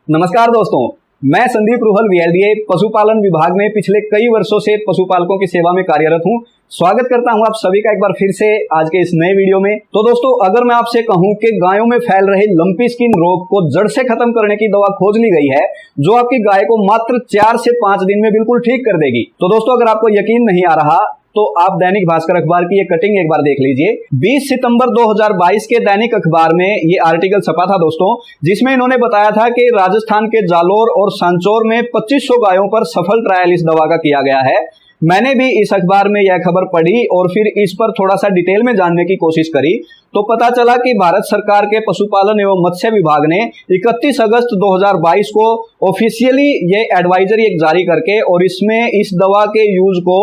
नमस्कार दोस्तों, मैं संदीप रुहल वीएलडीए पशुपालन विभाग में पिछले कई वर्षों से पशुपालकों की सेवा में कार्यरत हूं। स्वागत करता हूं आप सभी का एक बार फिर से आज के इस नए वीडियो में। तो दोस्तों, अगर मैं आपसे कहूं कि गायों में फैल रहे लंपी स्किन रोग को जड़ से खत्म करने की दवा खोज ली गई है जो आपकी गाय को मात्र 4 से 5 दिन में बिल्कुल ठीक कर देगी। तो दोस्तों, अगर आपको यकीन नहीं आ रहा तो आप दैनिक भास्कर अखबार की ये कटिंग एक बार देख लीजिए। 20 सितंबर 2022 के दैनिक अखबार में ये आर्टिकल छपा था दोस्तों, जिसमें इन्होंने बताया था कि राजस्थान के जालोर और सांचौर में 2500 गायों पर सफल ट्रायल इस दवा का किया गया है। मैंने भी इस अखबार में यह खबर पढ़ी और फिर इस पर थोड़ा सा डिटेल में जानने की कोशिश करी तो पता चला कि भारत सरकार के पशुपालन एवं मत्स्य विभाग ने 31 अगस्त 2022 को ऑफिशियली ये एडवाइजरी एक जारी करके और इसमें इस दवा के यूज को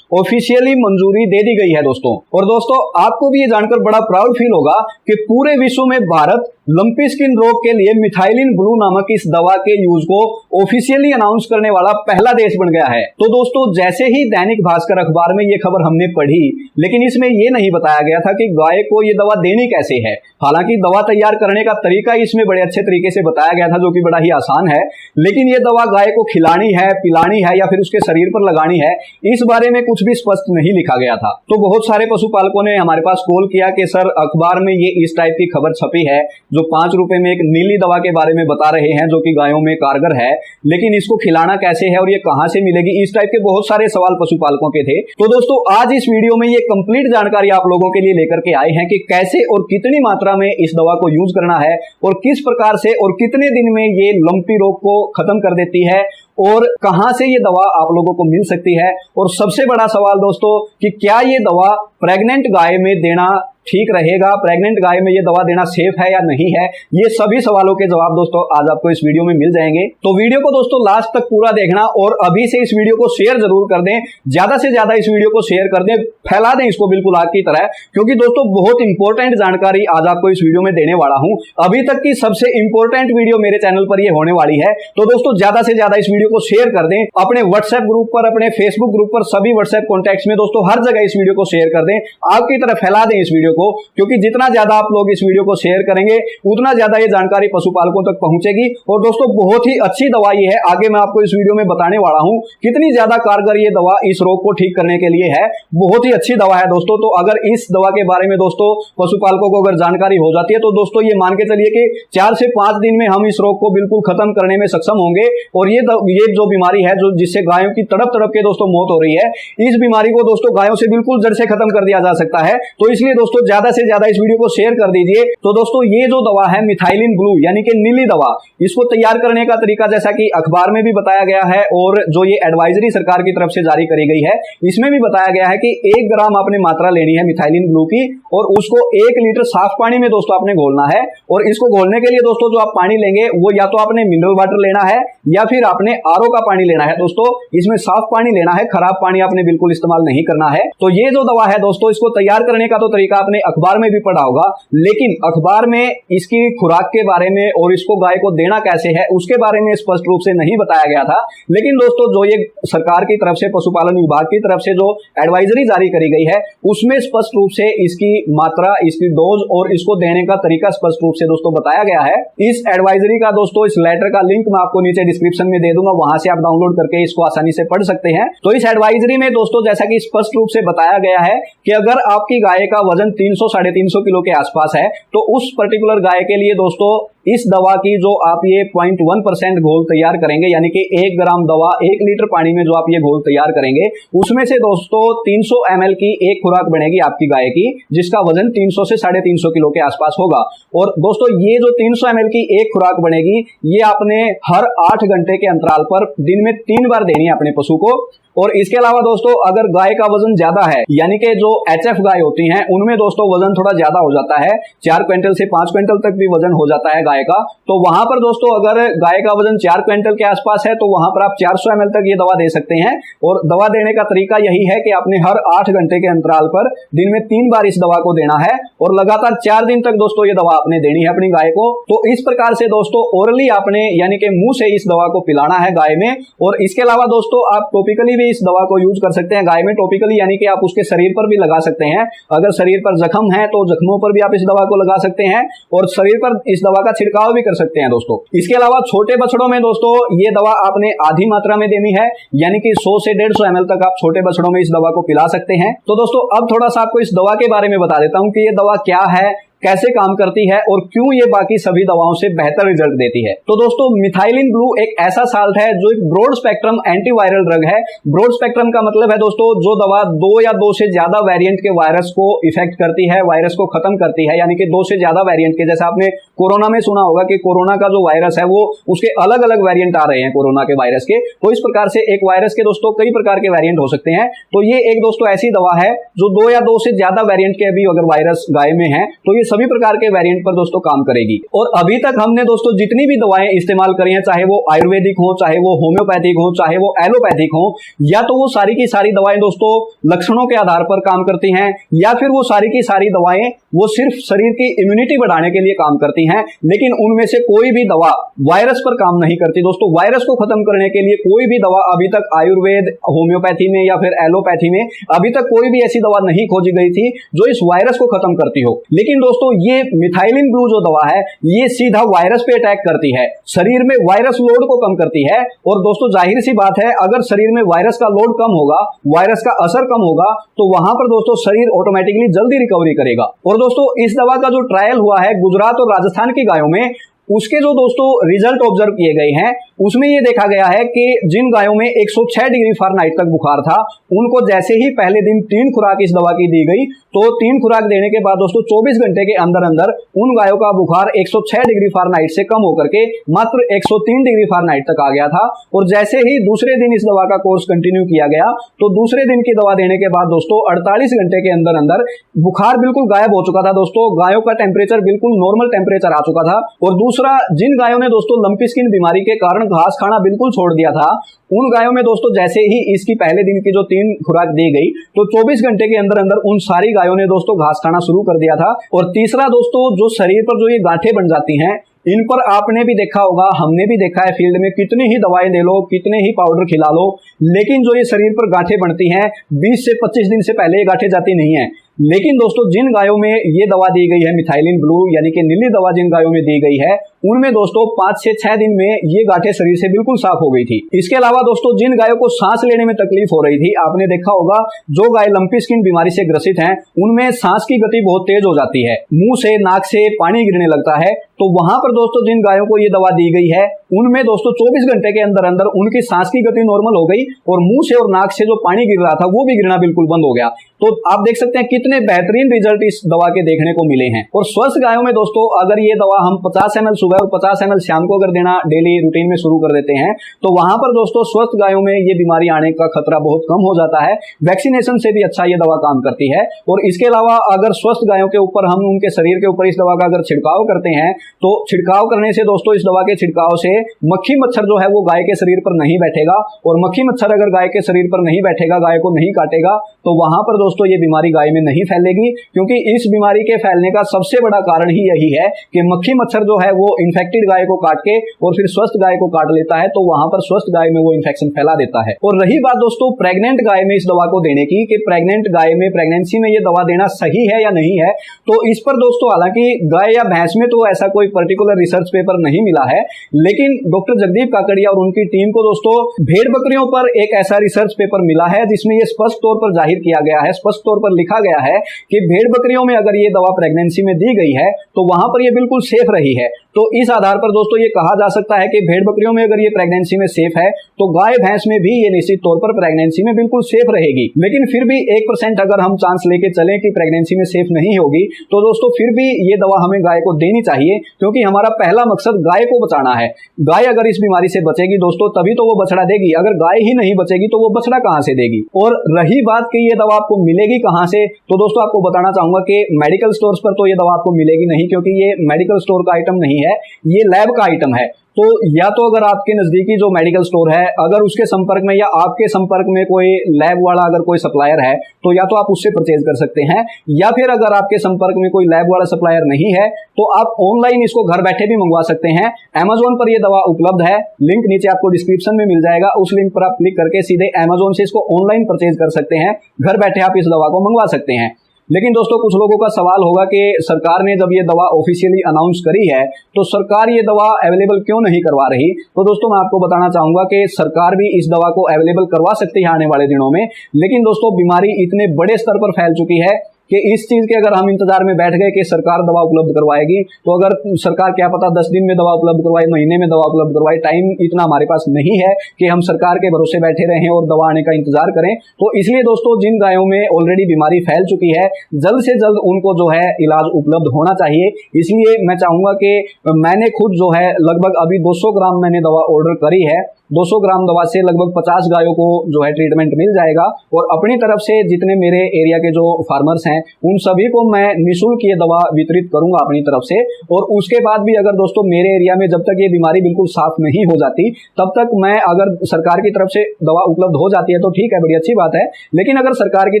ऑफिशियली मंजूरी दे दी गई है दोस्तों। और दोस्तों, आपको भी ये जानकर बड़ा प्राउड फील होगा कि पूरे विश्व में भारत लंपी स्किन रोग के लिए मिथाइलिन ब्लू नामक इस दवा के यूज को ऑफिशियली अनाउंस करने वाला पहला देश बन गया है। तो दोस्तों, जैसे ही दैनिक भास्कर अखबार में ये खबर हमने पढ़ी, लेकिन इसमें ये नहीं बताया गया था कि गाय को ये दवा देनी कैसे है। हालांकि दवा तैयार करने का तरीका इसमें बड़े अच्छे तरीके से बताया गया था, जो कि बड़ा ही आसान है, लेकिन ये दवा गाय को खिलानी है, पिलानी है या फिर उसके शरीर पर लगानी है, इस बारे में कुछ भी स्पष्ट नहीं लिखा गया था। तो बहुत सारे पशुपालकों ने हमारे पास कॉल किया कि सर, अखबार में ये इस टाइप की खबर छपी है जो 5 रुपए में एक नीली दवा के बारे में बता रहे हैं जो कि गायों में कारगर है, लेकिन इसको खिलाना कैसे है और ये कहां से मिलेगी, इस टाइप के बहुत सारे सवाल पशुपालकों के थे। तो दोस्तों, आज इस वीडियो में ये कंप्लीट जानकारी आप लोगों के लिए लेकर के आए हैं कि कैसे और कितनी मात्रा में इस दवा को यूज करना है और किस प्रकार से और कितने दिन में ये लंपी रोग को खत्म कर देती है और कहां से ये दवा आप लोगों को मिल सकती है। और सबसे बड़ा सवाल दोस्तों कि क्या ये दवा प्रेग्नेंट गाय में देना ठीक रहेगा, प्रेग्नेंट गाय में ये दवा देना सेफ है या नहीं है, ये सभी सवालों के जवाब दोस्तों आज आपको इस वीडियो में मिल जाएंगे। तो वीडियो को दोस्तों लास्ट तक पूरा देखना और अभी से इस वीडियो को शेयर जरूर कर दें, ज्यादा से ज्यादा इस वीडियो को शेयर कर दें, फैला दें इसको बिल्कुल आग की तरह, क्योंकि दोस्तों बहुत इंपॉर्टेंट जानकारी आज आपको इस वीडियो में देने वाला हूं। अभी तक की सबसे इंपॉर्टेंट वीडियो मेरे चैनल पर ये होने वाली है। तो दोस्तों, ज्यादा से ज्यादा इस वीडियो को शेयर कर दें, अपने व्हाट्सएप ग्रुप पर, अपने फेसबुक ग्रुप पर, सभी व्हाट्सएप कॉन्टैक्ट्स में दोस्तों हर जगह इस वीडियो को शेयर कर दें, आग की तरह फैला दें इस वीडियो को, क्योंकि जितना ज्यादा आप लोग इस वीडियो को शेयर करेंगे उतना ज्यादा ये जानकारी पशुपालकों तक पहुंचेगी। और दोस्तों, बहुत ही अच्छी दवा ये है, आगे मैं आपको इस वीडियो में बताने वाला हूं कितनी ज्यादा कारगर ये दवा इस रोग को ठीक करने के लिए है। बहुत ही अच्छी दवा है दोस्तों। तो अगर इस दवा के बारे में दोस्तों पशुपालकों को अगर जानकारी हो जाती है तो दोस्तों ये मान के चलिए कि 4 से 5 दिन में हम इस रोग को बिल्कुल खत्म करने में सक्षम होंगे। और ये जो बीमारी है जो जिससे गायों की तड़प के दोस्तों मौत हो रही है, इस बीमारी को दोस्तों गायों से बिल्कुल जड़ से खत्म कर दिया जा सकता है। तो इसलिए दोस्तों ज्यादा से ज्यादा इस वीडियो को शेयर कर दीजिए। तो दोस्तों, ये जो दवा है मिथाइलिन ब्लू यानी कि नीली दवा, इसको तैयार करने का तरीका जैसा कि अखबार में भी बताया गया है और जो ये एडवाइजरी सरकार की तरफ से जारी करी गई है इसमें भी बताया गया है कि 1 ग्राम आपने मात्रा लेनी है मिथाइलिन ब्लू की और उसको 1 लीटर साफ पानी में दोस्तों आपने घोलना है। और इसको घोलने के लिए दोस्तों जो आप पानी लेंगे वो या तो आपने मिनरल वाटर लेना है या फिर आपने आरओ का पानी लेना है। दोस्तों, इसमें साफ पानी लेना है, खराब पानी आपने बिल्कुल इस्तेमाल नहीं करना है। तो ये जो दवा है दोस्तों, इसको तैयार करने का तो तरीका आपने अखबार में भी पढ़ा होगा, लेकिन अखबार में इसकी खुराक के बारे में और इसको गाय को देना कैसे है उसके बारे में स्पष्ट रूप से नहीं बताया गया था। लेकिन दोस्तों, जो ये सरकार की तरफ से पशुपालन विभाग की तरफ से जो एडवाइजरी जारी करी गई है उसमें स्पष्ट रूप से इसकी मात्रा, इसकी डोज और इसको देने का तरीका स्पष्ट रूप से दोस्तों बताया गया है। इस एडवाइजरी का दोस्तों इस लेटर का लिंक मैं आपको नीचे डिस्क्रिप्शन में दे दूंगा, वहां से आप डाउनलोड करके इसको आसानी से पढ़ सकते हैं। तो इस एडवाइजरी में दोस्तों जैसा कि स्पष्ट रूप से बताया गया है कि अगर आपकी गाय का वजन 300-350 किलो के आसपास है तो उस पर्टिकुलर गाय के लिए दोस्तों इस दवा की जो आप ये 0.1% घोल तैयार करेंगे, यानी कि 1 ग्राम दवा 1 लीटर पानी में जो आप ये घोल तैयार करेंगे उसमें से दोस्तों 300 ml की एक खुराक बनेगी आपकी गाय की, जिसका वजन 300 से 350 किलो के आसपास होगा। और दोस्तों ये जो 300 ml की एक खुराक बनेगी ये आपने हर 8 घंटे के अंतराल पर दिन में 3 बार देनी है अपने पशु को। और इसके अलावा दोस्तों अगर गाय का वजन ज्यादा है, यानी कि जो एचएफ गाय होती हैं उनमें दोस्तों वजन थोड़ा ज्यादा हो जाता है, 4 क्विंटल से 5 क्विंटल तक भी वजन हो जाता है गाय का, तो वहां पर दोस्तों अगर गाय का वजन 4 क्विंटल के आसपास है तो वहां पर आप 400 ml तक ये दवा दे सकते हैं। और दवा देने का तरीका यही है कि आपने हर 8 घंटे के अंतराल पर दिन में 3 बार इस दवा को देना है और लगातार 4 दिन तक दोस्तों ये दवा आपने देनी है अपनी गाय को। तो इस प्रकार से दोस्तों ओरली आपने यानी कि मुंह से इस दवा को पिलाना है गाय में। और इसके अलावा दोस्तों आप टॉपिकली भी इस दवा को यूज कर सकते हैं गाय में, टॉपिकली यानी कि आप उसके शरीर पर भी लगा सकते हैं। अगर शरीर पर जख्म है तो जख्मों पर भी आप इस दवा को लगा सकते हैं और शरीर पर इस दवा का छिड़काव भी कर सकते हैं दोस्तों। इसके अलावा छोटे बछड़ों में दोस्तों ये दवा आपने आधी मात्रा में देनी है, यानी कि 100 से 150 ml तक आप छोटे बछड़ों में इस दवा को पिला सकते हैं। तो दोस्तों अब थोड़ा सा आपको इस दवा के बारे में बता देता हूं कि ये दवा क्या है, कैसे काम करती है और क्यों ये बाकी सभी दवाओं से बेहतर रिजल्ट देती है। तो दोस्तों मिथाइलिन ब्लू एक ऐसा साल्ट है जो एक ब्रॉड स्पेक्ट्रम एंटीवायरल ड्रग है। ब्रॉड स्पेक्ट्रम का मतलब है दोस्तों जो दवा 2 या 2 से ज्यादा वेरिएंट के वायरस को इफेक्ट करती है, वायरस को खत्म करती है, यानी कि 2 से ज्यादा वेरिएंट के। जैसे आपने कोरोना में सुना होगा कि कोरोना का जो वायरस है वो उसके अलग अलग वेरिएंट आ रहे हैं कोरोना के वायरस के, तो इस प्रकार से एक वायरस के दोस्तों कई प्रकार के वेरिएंट हो सकते हैं। तो ये एक दोस्तों ऐसी दवा है जो 2 या 2 से ज्यादा वेरिएंट के भी अगर वायरस गाय में है तो ये सभी प्रकार के वेरिएंट पर दोस्तों काम करेगी। और अभी तक हमने दोस्तों जितनी भी दवाएं इस्तेमाल करी हैं, चाहे वो आयुर्वेदिक हो, चाहे वो होम्योपैथिक हो, चाहे वो एलोपैथिक हो, या तो वो सारी की सारी दवाएं दोस्तों लक्षणों के आधार पर काम करती हैं, या फिर वो सारी की सारी दवाएं वो सिर्फ शरीर की इम्यूनिटी बढ़ाने के लिए काम करती हैं। लेकिन उनमें से कोई भी दवा वायरस पर काम नहीं करती दोस्तों। वायरस को खत्म करने के लिए कोई भी दवा अभी तक आयुर्वेद, होम्योपैथी में या फिर एलोपैथी में अभी तक कोई भी ऐसी दवा नहीं खोजी गई थी जो इस वायरस को खत्म करती हो। लेकिन दोस्तों ये मिथाइलिन ब्लू जो दवा है ये सीधा वायरस पे अटैक करती है, शरीर में वायरस लोड को कम करती है। और दोस्तों जाहिर सी बात है अगर शरीर में वायरस का लोड कम होगा, वायरस का असर कम होगा, तो वहां पर दोस्तों शरीर ऑटोमेटिकली जल्दी रिकवरी करेगा। और दोस्तों इस दवा का जो ट्रायल हुआ है गुजरात और राजस्थान की गायों में, उसके जो दोस्तों रिजल्ट ऑब्जर्व किए गए हैं उसमें यह देखा गया है कि जिन गायों में 106 डिग्री फ़ारेनहाइट तक बुखार था, उनको जैसे ही पहले दिन 3 खुराक इस दवा की दी गई, तो 3 खुराक देने के बाद दोस्तों 24 घंटे के अंदर अंदर उन गायों का बुखार 106 डिग्री फ़ारेनहाइट से कम होकर के मात्र 103 डिग्री फ़ारेनहाइट तक आ गया था। और जैसे ही दूसरे दिन इस दवा का कोर्स कंटिन्यू किया गया, तो दूसरे दिन की दवा देने के बाद दोस्तों 48 घंटे के अंदर अंदर बुखार बिल्कुल गायब हो चुका था दोस्तों। गायों का टेम्परेचर बिल्कुल नॉर्मल टेम्परेचर आ चुका था। और दूसरा, जिन गायों ने दोस्तों लंपी स्किन बीमारी के कारण घास खाना बिल्कुल छोड़ दिया था, उन गायों में दोस्तों जैसे ही इसकी पहले दिन की जो 3 खुराक दी गई, तो 24 घंटे के अंदर अंदर उन सारी गायों ने दोस्तों घास खाना शुरू कर दिया था। और तीसरा दोस्तों, जो शरीर पर जो ये गांठें बन जाती हैं, इन पर आपने भी देखा होगा, हमने भी देखा है फील्ड में, कितनी ही दवाएं दे लो, कितने ही पाउडर खिला लो, लेकिन जो ये शरीर पर गांठें बनती हैं 20 से 25 दिन से पहले ये गांठें जाती नहीं है। लेकिन दोस्तों जिन गायों में ये दवा दी गई है मिथाइलिन ब्लू, यानी कि नीली दवा जिन गायों में दी गई है, उनमें दोस्तों 5 से 6 दिन में ये गांठें शरीर से बिल्कुल साफ हो गई थी। इसके अलावा दोस्तों जिन गायों को सांस लेने में तकलीफ हो रही थी, आपने देखा होगा जो गाय लंपी स्किन बीमारी से ग्रसित हैं, उनमें सांस की गति बहुत तेज हो जाती है, मुंह से नाक से पानी गिरने लगता है। तो वहां पर दोस्तों जिन गायों को ये दवा दी गई है, उनमें दोस्तों 24 घंटे के अंदर अंदर उनकी सांस की गति नॉर्मल हो गई और मुंह से और नाक से जो पानी गिर रहा था वो भी गिरना बिल्कुल बंद हो गया। तो आप देख सकते हैं कितने बेहतरीन रिजल्ट इस दवा के देखने को मिले हैं। और स्वस्थ गायों में दोस्तों अगर ये दवा हम 50 ml सुबह और 50 ml शाम को अगर देना डेली रूटीन में शुरू कर देते हैं, तो वहां पर दोस्तों स्वस्थ गायों में ये बीमारी आने का खतरा बहुत कम हो जाता है। वैक्सीनेशन से भी अच्छा ये दवा काम करती है। और इसके अलावा अगर स्वस्थ गायों के ऊपर हम उनके शरीर के ऊपर इस दवा का अगर छिड़काव करते हैं, तो छिड़काव करने से दोस्तों इस दवा के छिड़काव से मक्खी मच्छर जो है वो गाय के शरीर पर नहीं बैठेगा। और मक्खी मच्छर अगर गाय के शरीर पर नहीं बैठेगा, गाय को नहीं काटेगा, तो वहां पर दोस्तों ये बीमारी गाय में नहीं फैलेगी। क्योंकि इस बीमारी के फैलने का सबसे बड़ा कारण ही यही है कि मक्खी मच्छर जो है वो इन्फेक्टेड गाय को काट के और फिर स्वस्थ गाय को काट लेता है, तो वहां पर स्वस्थ गाय में वो इन्फेक्शन फैला देता है। और रही बात दोस्तों प्रेग्नेंट गाय में इस दवा को देने की, कि प्रेग्नेंट गाय में प्रेगनेंसी में ये दवा देना सही है या नहीं है, तो इस पर दोस्तों हालांकि गाय या भैंस में तो ऐसा कोई पर्टिकुलर रिसर्च पेपर नहीं मिला है, लेकिन डॉक्टर जगदीप काकड़िया और उनकी टीम को दोस्तों भेड़ बकरियों पर एक ऐसा रिसर्च पेपर मिला है जिसमें यह स्पष्ट तौर पर जाहिर किया गया है, स्पष्ट तौर पर लिखा गया है कि भेड़ बकरियों में अगर ये दवा प्रेगनेंसी में दी गई है तो वहां पर ये बिल्कुल सेफ रही है। तो इस आधार पर दोस्तों ये कहा जा सकता है कि भेड़ बकरियों में अगर ये प्रेगनेंसी में सेफ है, तो गाय भैंस में भी ये निश्चित तौर पर प्रेगनेंसी में बिल्कुल सेफ रहेगी। लेकिन फिर भी 1% अगर हम चांस लेके चलें कि प्रेगनेंसी में सेफ नहीं होगी, तो दोस्तों फिर भी ये दवा हमें गाय को देनी चाहिए, क्योंकि हमारा पहला मकसद गाय को बचाना है। गाय अगर इस बीमारी से बचेगी दोस्तों तभी तो वो बछड़ा देगी, अगर गाय ही नहीं बचेगी तो वो बछड़ा कहां से देगी। और रही बात कि ये दवा आपको मिलेगी कहां से, तो दोस्तों आपको बताना चाहूंगा कि मेडिकल स्टोर्स पर तो ये दवा आपको मिलेगी नहीं, क्योंकि ये मेडिकल स्टोर का आइटम नहीं है, ये लैब का आइटम है। तो या तो अगर आपके नजदीकी जो मेडिकल स्टोर है, अगर उसके संपर्क में या आपके संपर्क में कोई लैब वाला अगर कोई सप्लायर है, तो या तो आप उससे परचेज कर सकते हैं, या फिर अगर आपके संपर्क में कोई लैब वाला सप्लायर नहीं है तो आप ऑनलाइन इसको घर बैठे भी मंगवा सकते हैं। Amazon पर यह दवा उपलब्ध है, लिंक नीचे आपको डिस्क्रिप्शन में मिल जाएगा, उस लिंक पर आप क्लिक करके सीधे Amazon से इसको ऑनलाइन परचेज कर सकते हैं, घर बैठे आप इस दवा को मंगवा सकते हैं। लेकिन दोस्तों कुछ लोगों का सवाल होगा कि सरकार ने जब ये दवा ऑफिशियली अनाउंस करी है तो सरकार ये दवा अवेलेबल क्यों नहीं करवा रही। तो दोस्तों मैं आपको बताना चाहूंगा कि सरकार भी इस दवा को अवेलेबल करवा सकती है आने वाले दिनों में, लेकिन दोस्तों बीमारी इतने बड़े स्तर पर फैल चुकी है कि इस चीज के अगर हम इंतजार में बैठ गए कि सरकार दवा उपलब्ध करवाएगी, तो अगर सरकार क्या पता 10 दिन में दवा उपलब्ध करवाए, महीने में दवा उपलब्ध करवाए, टाइम इतना हमारे पास नहीं है कि हम सरकार के भरोसे बैठे रहें और दवा आने का इंतजार करें। तो इसलिए दोस्तों जिन गायों में ऑलरेडी बीमारी फैल चुकी है, जल्द से जल्द उनको जो है इलाज उपलब्ध होना चाहिए। इसलिए मैं चाहूंगा कि मैंने खुद जो है लगभग अभी 200 ग्राम मैंने दवा ऑर्डर करी है। 200 ग्राम दवा से लगभग 50 गायों को जो है ट्रीटमेंट मिल जाएगा, और अपनी तरफ से जितने मेरे एरिया के जो फार्मर्स हैं उन सभी को मैं निःशुल्क ये दवा वितरित करूंगा अपनी तरफ से। और उसके बाद भी अगर दोस्तों मेरे एरिया में जब तक ये बीमारी बिल्कुल साफ नहीं हो जाती, तब तक मैं अगर सरकार की तरफ से दवा उपलब्ध हो जाती है तो ठीक है, बड़ी अच्छी बात है। लेकिन अगर सरकार की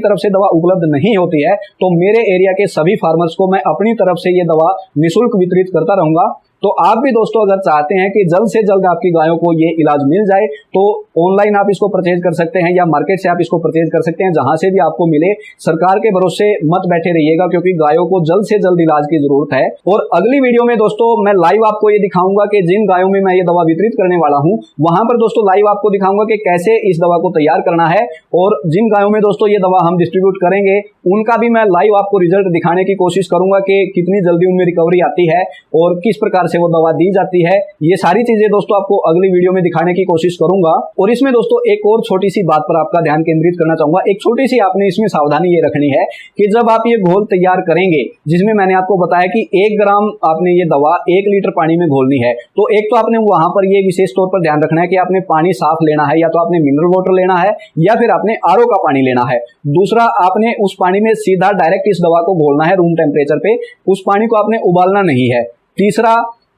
तरफ से दवा उपलब्ध नहीं होती है तो मेरे एरिया के सभी फार्मर्स को मैं अपनी तरफ से ये दवा निःशुल्क वितरित करता रहूंगा। तो आप भी दोस्तों अगर चाहते हैं कि जल्द से जल्द आपकी गायों को ये इलाज मिल जाए, तो ऑनलाइन आप इसको परचेज कर सकते हैं या मार्केट से आप इसको परचेज कर सकते हैं, जहां से भी आपको मिले। सरकार के भरोसे मत बैठे रहिएगा, क्योंकि गायों को जल्द से जल्द इलाज की जरूरत है। और अगली वीडियो में दोस्तों मैं लाइव आपको ये दिखाऊंगा कि जिन गायों में मैं ये दवा वितरित करने वाला हूं, वहां पर दोस्तों लाइव आपको दिखाऊंगा कि कैसे इस दवा को तैयार करना है, और जिन गायों में दोस्तों ये दवा हम डिस्ट्रीब्यूट करेंगे उनका भी मैं लाइव आपको रिजल्ट दिखाने की कोशिश करूंगा कि कितनी जल्दी उनमें रिकवरी आती है और किस प्रकार से वो दवा दी जाती है। ये सारी चीजें दोस्तों आपको अगली वीडियो में दिखाने की कोशिश करूंगा। और इसमें दोस्तों एक और छोटी सी बात पर आपका ध्यान केंद्रित करना चाहूंगा। एक छोटी सी आपने इसमें सावधानी ये रखनी है कि जब आप ये घोल तैयार करेंगे, जिसमें मैंने आपको बताया कि 1 ग्राम आपने ये दवा 1 लीटर पानी में घोलनी है, तो एक तो आपने वहां पर ये विशेष तौर पर ध्यान रखना है कि आपने पानी साफ लेना है, या तो आपने मिनरल वाटर लेना है या फिर आपने आरओ का पानी लेना है। दूसरा, आपने उस पानी में सीधा डायरेक्ट इस दवा को घोलना है रूम टेम्परेचर पे, उस पानी को आपने उबालना नहीं है। तीसरा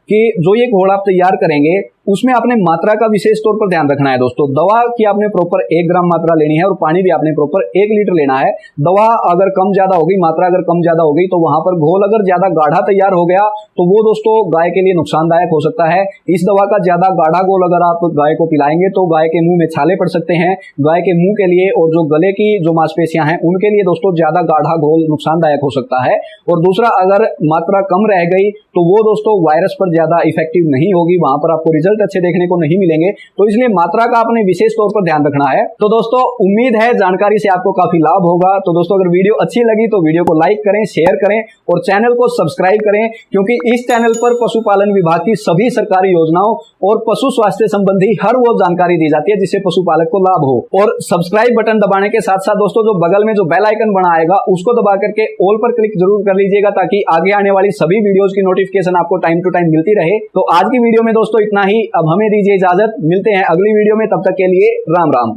कि जो ये घोल आप तैयार करेंगे उसमें आपने मात्रा का विशेष तौर पर ध्यान रखना है दोस्तों। दवा की आपने प्रॉपर 1 ग्राम मात्रा लेनी है और पानी भी आपने प्रॉपर 1 लीटर लेना है। दवा अगर कम ज्यादा हो गई, मात्रा अगर कम ज्यादा हो गई, तो वहां पर घोल अगर ज्यादा गाढ़ा तैयार हो गया तो वो दोस्तों गाय के लिए नुकसानदायक हो सकता है। इस दवा का ज्यादा गाढ़ा घोल अगर आप गाय को पिलाएंगे तो गाय के मुंह में छाले पड़ सकते हैं। गाय के मुंह के लिए और जो गले की जो मांसपेशियां हैं उनके लिए दोस्तों ज्यादा गाढ़ा घोल नुकसानदायक हो सकता है। और दूसरा, अगर मात्रा कम रह गई तो वो दोस्तों वायरस पर ज्यादा इफेक्टिव नहीं होगी, वहां पर आपको रिजल्ट अच्छे देखने को नहीं मिलेंगे। तो इसलिए मात्रा का आपने विशेष तौर पर ध्यान रखना है। तो दोस्तों उम्मीद है जानकारी से आपको काफी लाभ होगा। तो दोस्तों अगर वीडियो अच्छी लगी तो वीडियो को लाइक करें, शेयर करें और चैनल को सब्सक्राइब करें, क्योंकि इस चैनल पर पशुपालन विभाग की सभी सरकारी योजनाओं और पशु स्वास्थ्य संबंधी हर वो जानकारी दी जाती है जिससे पशुपालक को लाभ हो। और सब्सक्राइब बटन दबाने के साथ साथ दोस्तों जो बगल में जो बेल आइकन बना आएगा उसको दबा करके ऑल पर क्लिक जरूर कर लीजिएगा, ताकि आगे आने वाली सभी वीडियोज की नोटिफिकेशन आपको टाइम टू टाइम मिलती रहे। तो आज की वीडियो में दोस्तों इतना ही। अब हमें दीजिए इजाजत, मिलते हैं अगली वीडियो में, तब तक के लिए राम राम।